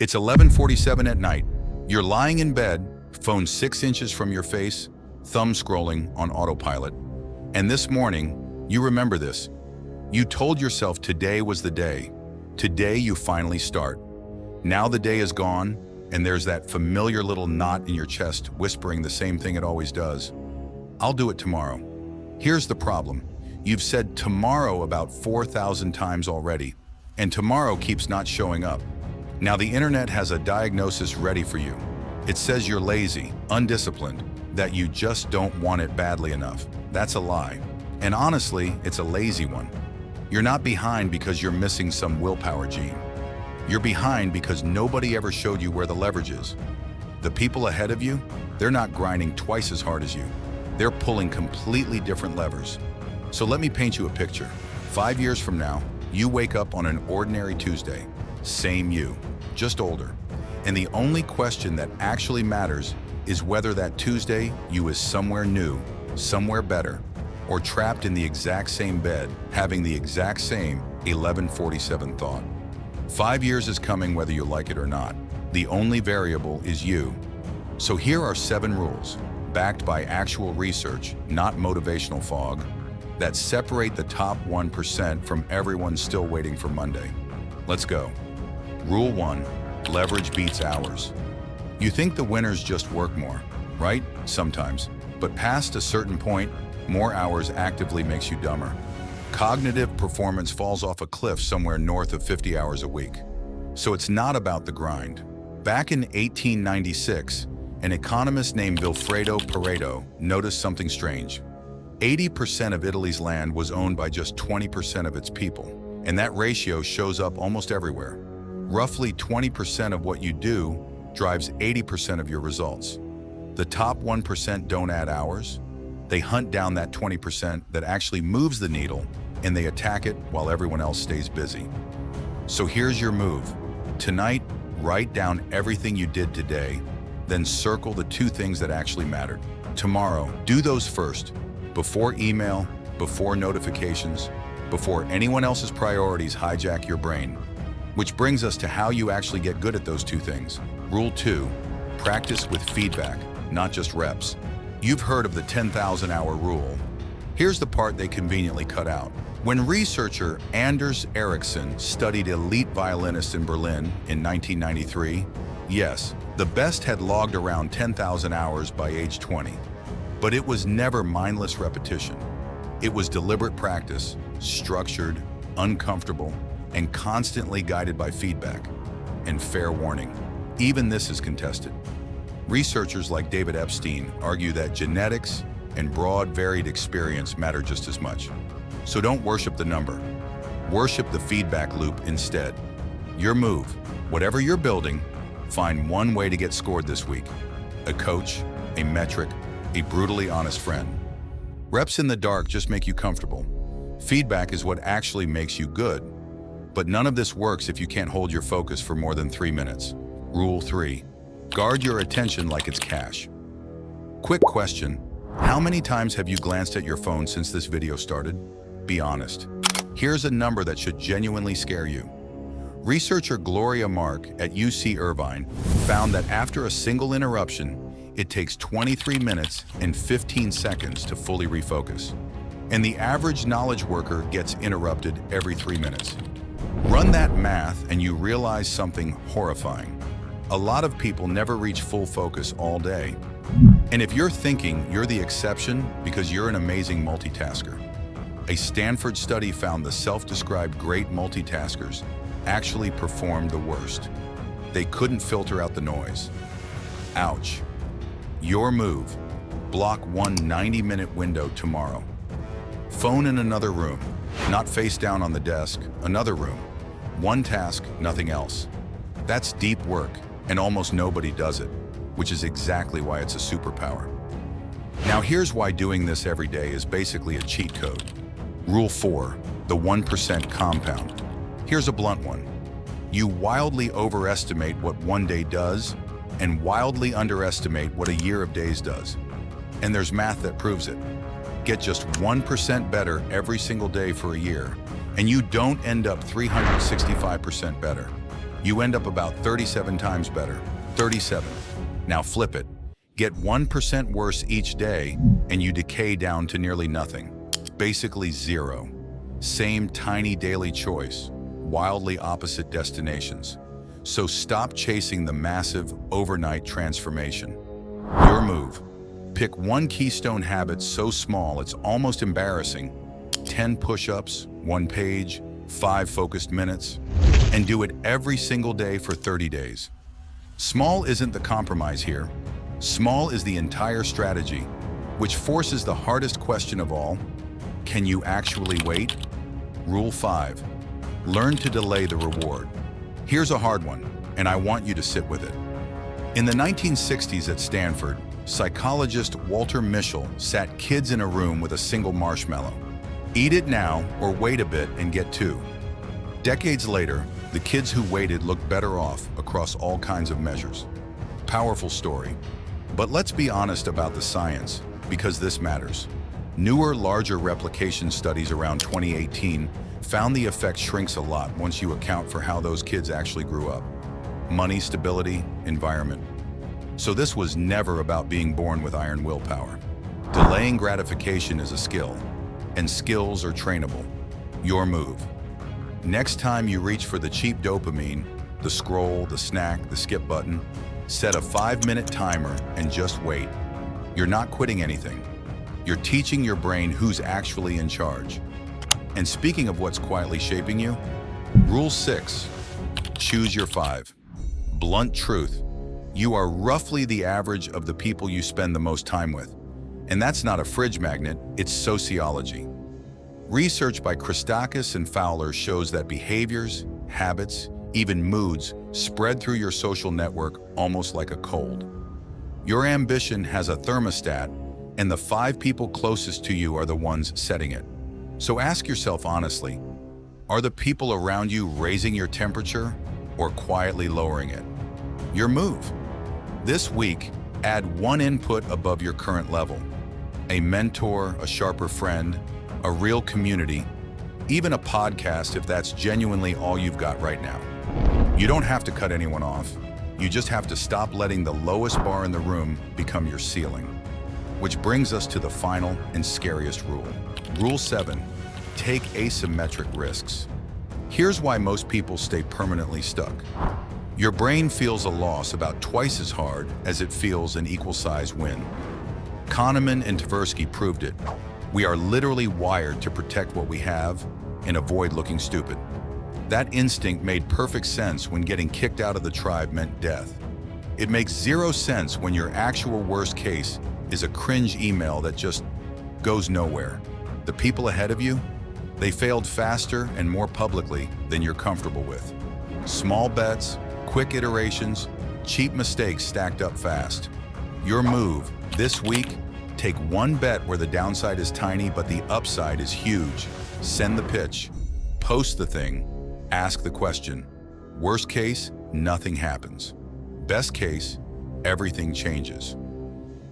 It's 11:47 at night. You're lying in bed, phone 6 inches from your face, thumb scrolling on autopilot. And this morning, you remember this. You told yourself today was the day. Today you finally start. Now the day is gone, and there's that familiar little knot in your chest whispering the same thing it always does. I'll do it tomorrow. Here's the problem. You've said tomorrow about 4,000 times already, and tomorrow keeps not showing up. Now the internet has a diagnosis ready for you. It says you're lazy, undisciplined, that you just don't want it badly enough. That's a lie. And honestly, it's a lazy one. You're not behind because you're missing some willpower gene. You're behind because nobody ever showed you where the leverage is. The people ahead of you, they're not grinding twice as hard as you. They're pulling completely different levers. So let me paint you a picture. 5 years from now, you wake up on an ordinary Tuesday. Same you, just older. And the only question that actually matters is whether that Tuesday you is somewhere new, somewhere better, or trapped in the exact same bed, having the exact same 11:47 thought. 5 years is coming whether you like it or not. The only variable is you. So here are 7 rules, backed by actual research, not motivational fog, that separate the top 1% from everyone still waiting for Monday. Let's go. Rule 1, leverage beats hours. You think the winners just work more, right? Sometimes. But past a certain point, more hours actively makes you dumber. Cognitive performance falls off a cliff somewhere north of 50 hours a week. So it's not about the grind. Back in 1896, an economist named Vilfredo Pareto noticed something strange. 80% of Italy's land was owned by just 20% of its people, and that ratio shows up almost everywhere. Roughly 20% of what you do drives 80% of your results. The top 1% don't add hours. They hunt down that 20% that actually moves the needle, and they attack it while everyone else stays busy. So here's your move. Tonight, write down everything you did today, then circle the 2 things that actually mattered. Tomorrow, do those first, before email, before notifications, before anyone else's priorities hijack your brain. Which brings us to how you actually get good at those 2 things. Rule 2, practice with feedback, not just reps. You've heard of the 10,000-hour rule. Here's the part they conveniently cut out. When researcher Anders Ericsson studied elite violinists in Berlin in 1993, yes, the best had logged around 10,000 hours by age 20. But it was never mindless repetition. It was deliberate practice, structured, uncomfortable, and constantly guided by feedback. And fair warning, even this is contested. Researchers like David Epstein argue that genetics and broad varied experience matter just as much. So don't worship the number. Worship the feedback loop instead. Your move, whatever you're building, find one way to get scored this week. A coach, a metric, a brutally honest friend. Reps in the dark just make you comfortable. Feedback is what actually makes you good. But none of this works if you can't hold your focus for more than 3 minutes. Rule 3, guard your attention like it's cash. Quick question, how many times have you glanced at your phone since this video started? Be honest. Here's a number that should genuinely scare you. Researcher Gloria Mark at UC Irvine found that after a single interruption, it takes 23 minutes and 15 seconds to fully refocus. And the average knowledge worker gets interrupted every 3 minutes. Run that math and you realize something horrifying. A lot of people never reach full focus all day. And if you're thinking you're the exception because you're an amazing multitasker, a Stanford study found the self-described great multitaskers actually performed the worst. They couldn't filter out the noise. Ouch. Your move, block one 90-minute window tomorrow. Phone in another room, not face down on the desk, another room. One task, nothing else. That's deep work, and almost nobody does it, which is exactly why it's a superpower. Now here's why doing this every day is basically a cheat code. Rule 4, the 1% compound. Here's a blunt one. You wildly overestimate what one day does and wildly underestimate what a year of days does. And there's math that proves it. Get just 1% better every single day for a year, and you don't end up 365% better. You end up about 37 times better. 37. Now flip it. Get 1% worse each day, and you decay down to nearly nothing. Basically zero. Same tiny daily choice, wildly opposite destinations. So stop chasing the massive overnight transformation. Your move. Pick one keystone habit so small it's almost embarrassing. 10 push-ups, 1 page, 5 focused minutes, and do it every single day for 30 days. Small isn't the compromise here. Small is the entire strategy, which forces the hardest question of all. Can you actually wait? Rule 5. Learn to delay the reward. Here's a hard one, and I want you to sit with it. In the 1960s at Stanford, psychologist Walter Mischel sat kids in a room with a single marshmallow. Eat it now or wait a bit and get 2. Decades later, the kids who waited looked better off across all kinds of measures. Powerful story. But let's be honest about the science, because this matters. Newer, larger replication studies around 2018 found the effect shrinks a lot once you account for how those kids actually grew up. Money, stability, environment. So this was never about being born with iron willpower. Delaying gratification is a skill, and skills are trainable. Your move. Next time you reach for the cheap dopamine, the scroll, the snack, the skip button, set a 5-minute timer and just wait. You're not quitting anything. You're teaching your brain who's actually in charge. And speaking of what's quietly shaping you, Rule 6, choose your 5. Blunt truth, you are roughly the average of the people you spend the most time with. And that's not a fridge magnet, it's sociology. Research by Christakis and Fowler shows that behaviors, habits, even moods spread through your social network almost like a cold. Your ambition has a thermostat, and the 5 people closest to you are the ones setting it. So ask yourself honestly, are the people around you raising your temperature or quietly lowering it? Your move. This week, add 1 input above your current level. A mentor, a sharper friend, a real community, even a podcast if that's genuinely all you've got right now. You don't have to cut anyone off. You just have to stop letting the lowest bar in the room become your ceiling. Which brings us to the final and scariest rule. Rule 7, take asymmetric risks. Here's why most people stay permanently stuck. Your brain feels a loss about twice as hard as it feels an equal-sized win. Kahneman and Tversky proved it. We are literally wired to protect what we have and avoid looking stupid. That instinct made perfect sense when getting kicked out of the tribe meant death. It makes 0 sense when your actual worst case is a cringe email that just goes nowhere. The people ahead of you, they failed faster and more publicly than you're comfortable with. Small bets, quick iterations, cheap mistakes stacked up fast. Your move this week, take 1 bet where the downside is tiny but the upside is huge. Send the pitch, post the thing, ask the question. Worst case, nothing happens. Best case, everything changes.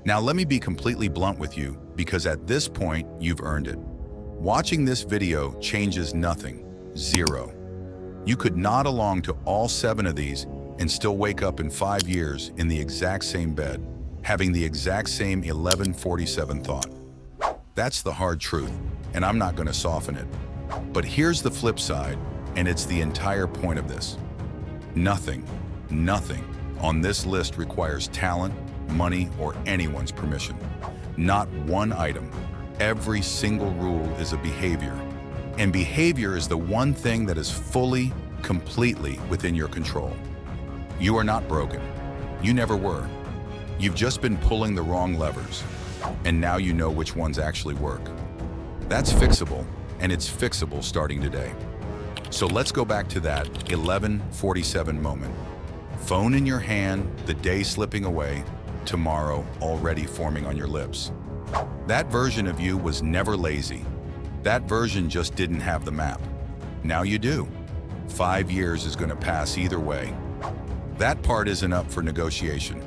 Now let me be completely blunt with you, because at this point, you've earned it. Watching this video changes nothing, 0. You could nod along to all 7 of these and still wake up in 5 years in the exact same bed, having the exact same 1147 thought. That's the hard truth, and I'm not going to soften it. But here's the flip side, and it's the entire point of this. Nothing on this list requires talent, money, or anyone's permission. Not one item. Every single rule is a behavior. And behavior is the one thing that is fully, completely within your control. You are not broken. You never were. You've just been pulling the wrong levers. And now you know which ones actually work. That's fixable, and it's fixable starting today. So let's go back to that 11:47 moment. Phone in your hand, the day slipping away, tomorrow already forming on your lips. That version of you was never lazy. That version just didn't have the map. Now you do. 5 years is going to pass either way. That part isn't up for negotiation.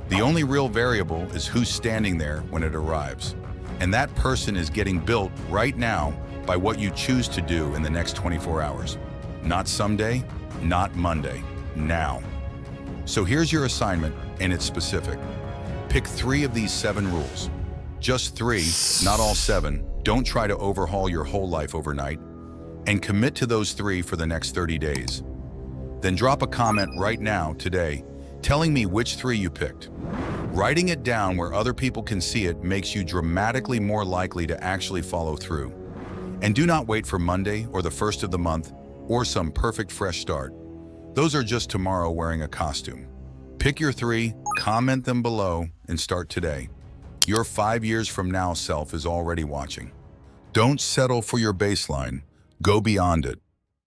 The only real variable is who's standing there when it arrives. And that person is getting built right now by what you choose to do in the next 24 hours. Not someday, not Monday, now. So here's your assignment, and it's specific. Pick 3 of these 7 rules. Just 3, not all 7. Don't try to overhaul your whole life overnight. And commit to those 3 for the next 30 days. Then drop a comment right now, today, telling me which 3 you picked. Writing it down where other people can see it makes you dramatically more likely to actually follow through. And do not wait for Monday or the first of the month or some perfect fresh start. Those are just tomorrow wearing a costume. Pick your 3, comment them below, and start today. Your 5 years from now self is already watching. Don't settle for your baseline. Go beyond it.